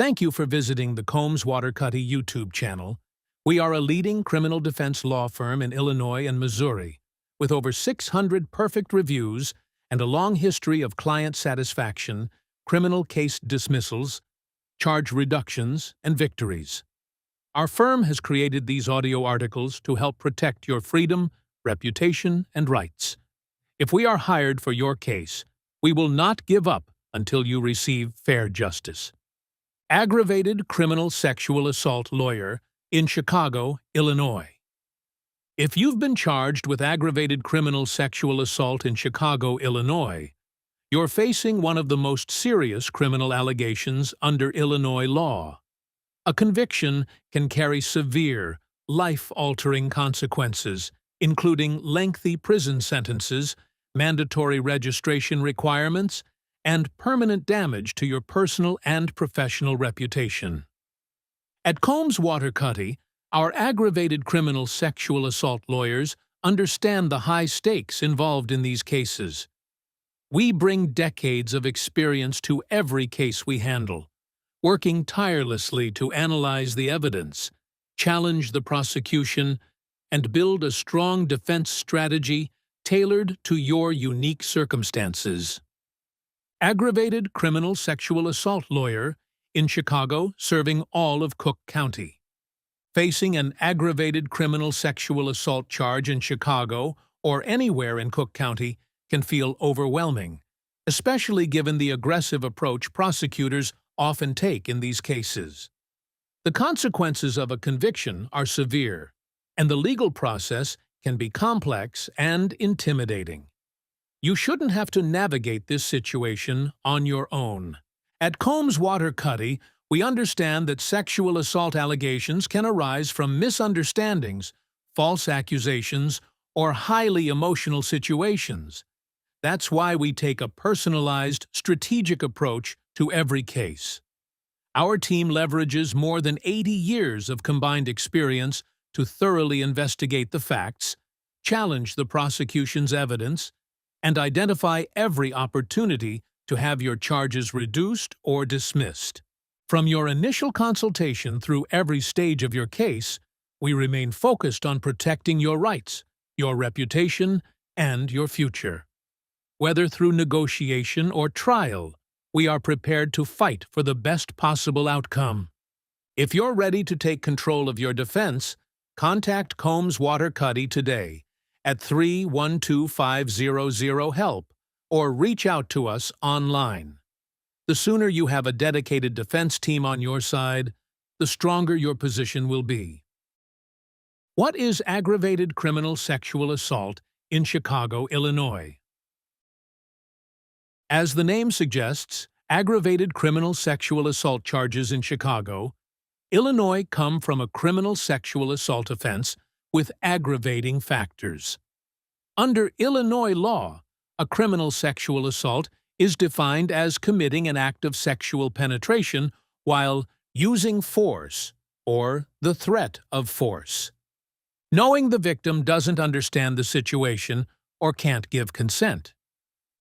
Thank you for visiting the Combs Waterkotte YouTube channel. We are a leading criminal defense law firm in Illinois and Missouri, with over 600 perfect reviews and a long history of client satisfaction, criminal case dismissals, charge reductions, and victories. Our firm has created these audio articles to help protect your freedom, reputation, and rights. If we are hired for your case, we will not give up until you receive fair justice. Aggravated criminal sexual assault lawyer in Chicago, Illinois. If you've been charged with aggravated criminal sexual assault in Chicago, Illinois, you're facing one of the most serious criminal allegations under Illinois law. A conviction can carry severe, life-altering consequences, including lengthy prison sentences, mandatory registration requirements, and permanent damage to your personal and professional reputation. At Combs Waterkotte, our aggravated criminal sexual assault lawyers understand the high stakes involved in these cases. We bring decades of experience to every case we handle, working tirelessly to analyze the evidence, challenge the prosecution, and build a strong defense strategy tailored to your unique circumstances. Aggravated criminal sexual assault lawyer in Chicago, serving all of Cook County. Facing an aggravated criminal sexual assault charge in Chicago or anywhere in Cook County can feel overwhelming, especially given the aggressive approach prosecutors often take in these cases. The consequences of a conviction are severe, and the legal process can be complex and intimidating. You shouldn't have to navigate this situation on your own. At Combs Waterkotte, we understand that sexual assault allegations can arise from misunderstandings, false accusations, or highly emotional situations. That's why we take a personalized, strategic approach to every case. Our team leverages more than 80 years of combined experience to thoroughly investigate the facts, challenge the prosecution's evidence, and identify every opportunity to have your charges reduced or dismissed. From your initial consultation through every stage of your case, we remain focused on protecting your rights, your reputation, and your future. Whether through negotiation or trial, we are prepared to fight for the best possible outcome. If you're ready to take control of your defense, contact Combs Waterkotte today at 312-500-HELP or reach out to us online. The sooner you have a dedicated defense team on your side, the stronger your position will be. What is aggravated criminal sexual assault in Chicago, Illinois? As the name suggests, aggravated criminal sexual assault charges in Chicago, Illinois come from a criminal sexual assault offense with aggravating factors. Under Illinois law, a criminal sexual assault is defined as committing an act of sexual penetration while using force or the threat of force. Knowing the victim doesn't understand the situation or can't give consent.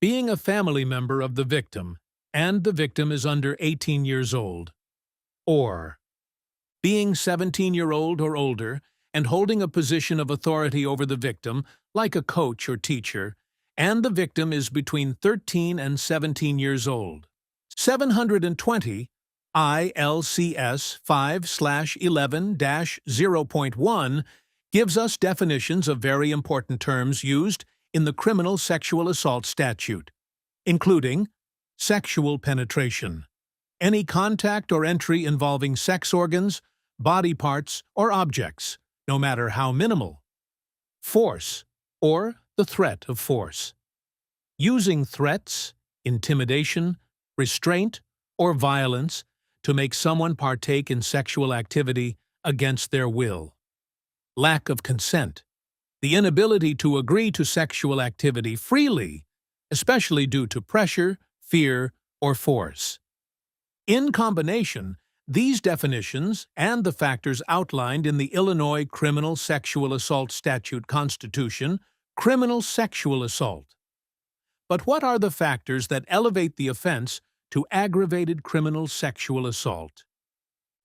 Being a family member of the victim and the victim is under 18 years old. Or being 17-year-old or older and holding a position of authority over the victim, like a coach or teacher, and the victim is between 13 and 17 years old. 720 ILCS 5/11-0.1 gives us definitions of very important terms used in the criminal sexual assault statute, including sexual penetration, any contact or entry involving sex organs, body parts, or objects, no matter how minimal. Force, or the threat of force. Using threats, intimidation, restraint, or violence to make someone partake in sexual activity against their will. Lack of consent. The inability to agree to sexual activity freely, especially due to pressure, fear, or force. In combination, these definitions and the factors outlined in the Illinois Criminal Sexual Assault Statute constitution criminal sexual assault. But what are the factors that elevate the offense to aggravated criminal sexual assault?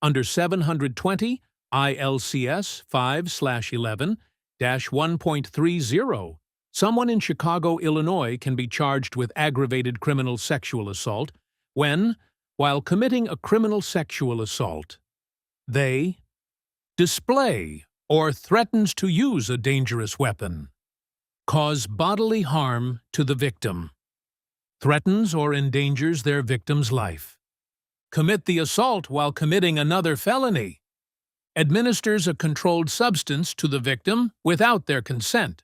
Under 720 ILCS 5/11-1.30, someone in Chicago, Illinois can be charged with aggravated criminal sexual assault when, while committing a criminal sexual assault, they display or threatens to use a dangerous weapon, cause bodily harm to the victim, threatens or endangers their victim's life, commit the assault while committing another felony, administers a controlled substance to the victim without their consent,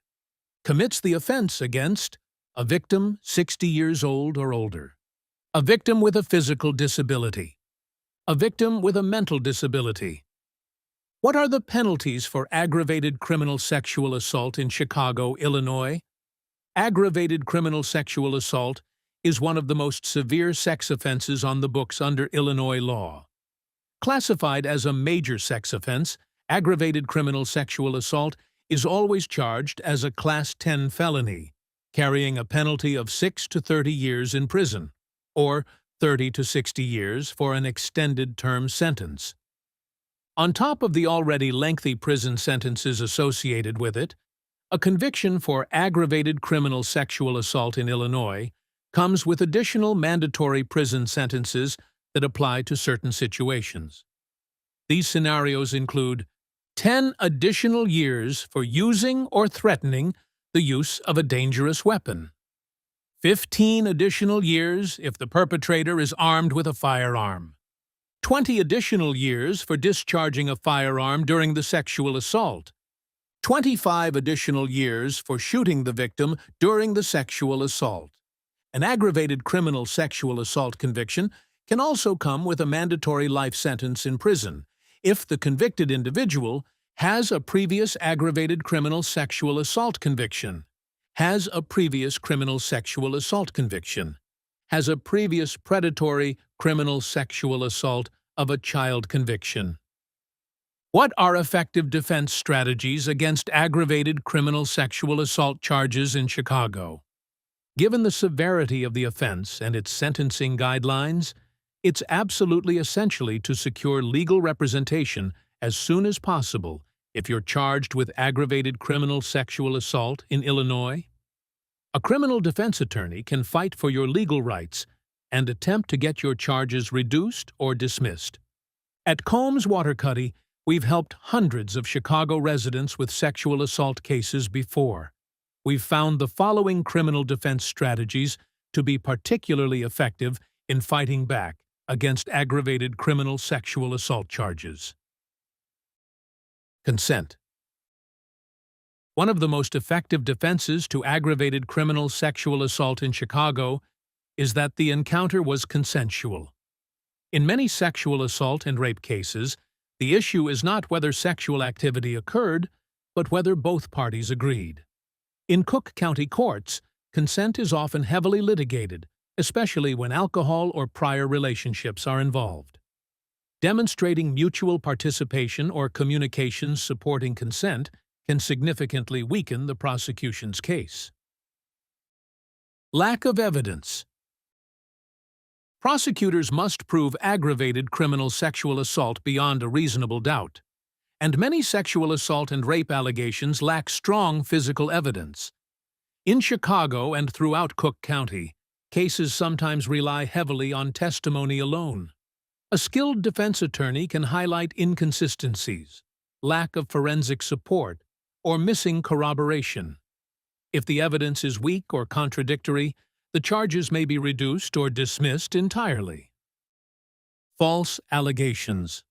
commits the offense against a victim 60 years old or older, a victim with a physical disability, a victim with a mental disability. What are the penalties for aggravated criminal sexual assault in Chicago, Illinois? Aggravated criminal sexual assault is one of the most severe sex offenses on the books under Illinois law. Classified as a major sex offense, aggravated criminal sexual assault is always charged as a Class 10 felony, carrying a penalty of 6 to 30 years in prison, or 30 to 60 years for an extended term sentence. On top of the already lengthy prison sentences associated with it, a conviction for aggravated criminal sexual assault in Illinois comes with additional mandatory prison sentences that apply to certain situations. These scenarios include 10 additional years for using or threatening the use of a dangerous weapon, 15 additional years if the perpetrator is armed with a firearm, 20 additional years for discharging a firearm during the sexual assault, 25 additional years for shooting the victim during the sexual assault. An aggravated criminal sexual assault conviction can also come with a mandatory life sentence in prison if the convicted individual has a previous aggravated criminal sexual assault conviction, has a previous criminal sexual assault conviction, has a previous predatory criminal sexual assault of a child conviction. What are effective defense strategies against aggravated criminal sexual assault charges in Chicago? Given the severity of the offense and its sentencing guidelines, it's absolutely essential to secure legal representation as soon as possible if you're charged with aggravated criminal sexual assault in Illinois. A criminal defense attorney can fight for your legal rights and attempt to get your charges reduced or dismissed. At Combs Waterkotte, we've helped hundreds of Chicago residents with sexual assault cases before. We've found the following criminal defense strategies to be particularly effective in fighting back against aggravated criminal sexual assault charges. Consent. One of the most effective defenses to aggravated criminal sexual assault in Chicago is that the encounter was consensual. In many sexual assault and rape cases, the issue is not whether sexual activity occurred, but whether both parties agreed. In Cook County courts, consent is often heavily litigated, especially when alcohol or prior relationships are involved. Demonstrating mutual participation or communications supporting consent can significantly weaken the prosecution's case. Lack of evidence. Prosecutors must prove aggravated criminal sexual assault beyond a reasonable doubt, and many sexual assault and rape allegations lack strong physical evidence. In Chicago and throughout Cook County, cases sometimes rely heavily on testimony alone. A skilled defense attorney can highlight inconsistencies, lack of forensic support, or missing corroboration. If the evidence is weak or contradictory, the charges may be reduced or dismissed entirely. False allegations.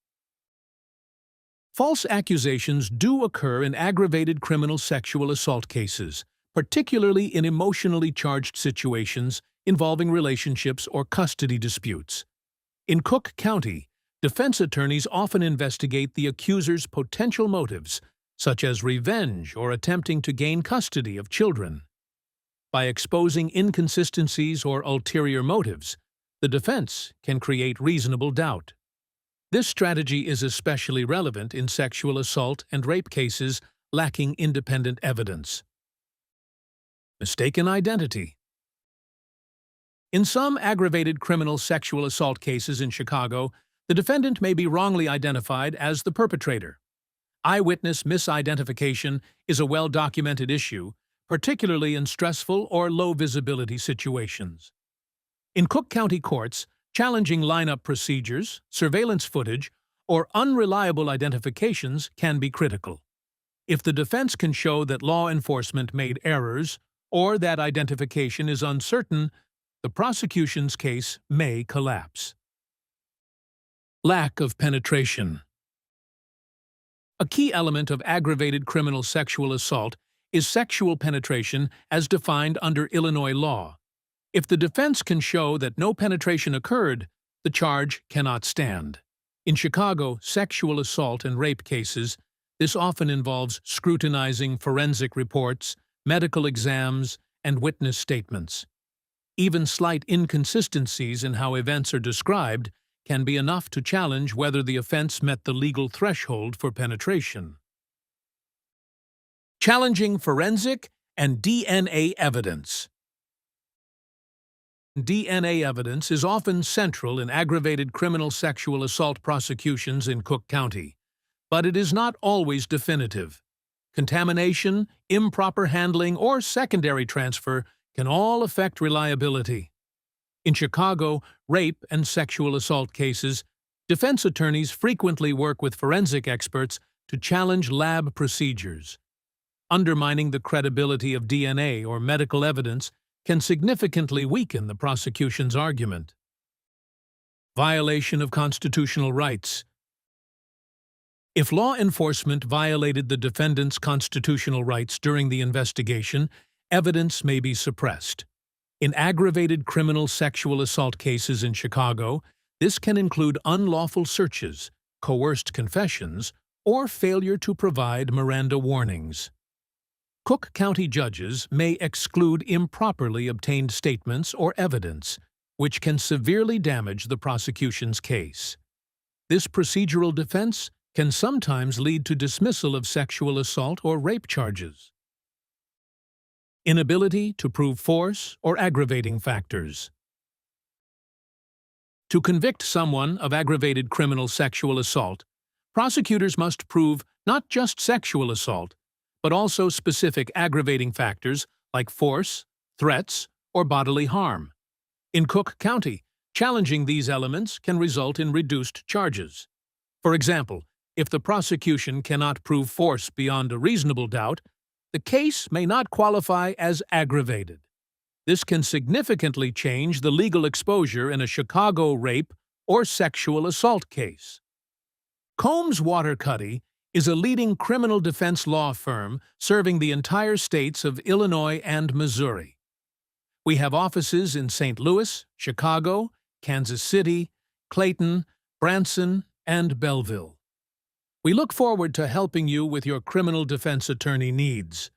False accusations do occur in aggravated criminal sexual assault cases, particularly in emotionally charged situations involving relationships or custody disputes. In Cook County, defense attorneys often investigate the accuser's potential motives, such as revenge or attempting to gain custody of children. By exposing inconsistencies or ulterior motives, the defense can create reasonable doubt. This strategy is especially relevant in sexual assault and rape cases lacking independent evidence. Mistaken identity. In some aggravated criminal sexual assault cases in Chicago, The defendant may be wrongly identified as the perpetrator. Eyewitness misidentification is a well-documented issue, particularly in stressful or low-visibility situations. In Cook County courts, challenging lineup procedures, surveillance footage, or unreliable identifications can be critical. If the defense can show that law enforcement made errors or that identification is uncertain, the prosecution's case may collapse. Lack of penetration. A key element of aggravated criminal sexual assault is sexual penetration as defined under Illinois law. If the defense can show that no penetration occurred, the charge cannot stand. In Chicago sexual assault and rape cases, this often involves scrutinizing forensic reports, medical exams, and witness statements. Even slight inconsistencies in how events are described can be enough to challenge whether the offense met the legal threshold for penetration. Challenging forensic and DNA evidence. DNA evidence is often central in aggravated criminal sexual assault prosecutions in Cook County, but it is not always definitive. Contamination, improper handling, or secondary transfer can all affect reliability. In Chicago rape and sexual assault cases, defense attorneys frequently work with forensic experts to challenge lab procedures. Undermining the credibility of DNA or medical evidence can significantly weaken the prosecution's argument. Violation of constitutional rights. If law enforcement violated the defendant's constitutional rights during the investigation, evidence may be suppressed. In aggravated criminal sexual assault cases in Chicago, this can include unlawful searches, coerced confessions, or failure to provide Miranda warnings. Cook County judges may exclude improperly obtained statements or evidence, which can severely damage the prosecution's case. This procedural defense can sometimes lead to dismissal of sexual assault or rape charges. Inability to prove force or aggravating factors. To convict someone of aggravated criminal sexual assault, prosecutors must prove not just sexual assault, but also specific aggravating factors like force, threats, or bodily harm. In Cook County, challenging these elements can result in reduced charges. For example, if the prosecution cannot prove force beyond a reasonable doubt, the case may not qualify as aggravated. This can significantly change the legal exposure in a Chicago rape or sexual assault case. Combs Waterkotte is a leading criminal defense law firm serving the entire states of Illinois and Missouri. We have offices in St. Louis, Chicago, Kansas City, Clayton, Branson, and Belleville. We look forward to helping you with your criminal defense attorney needs.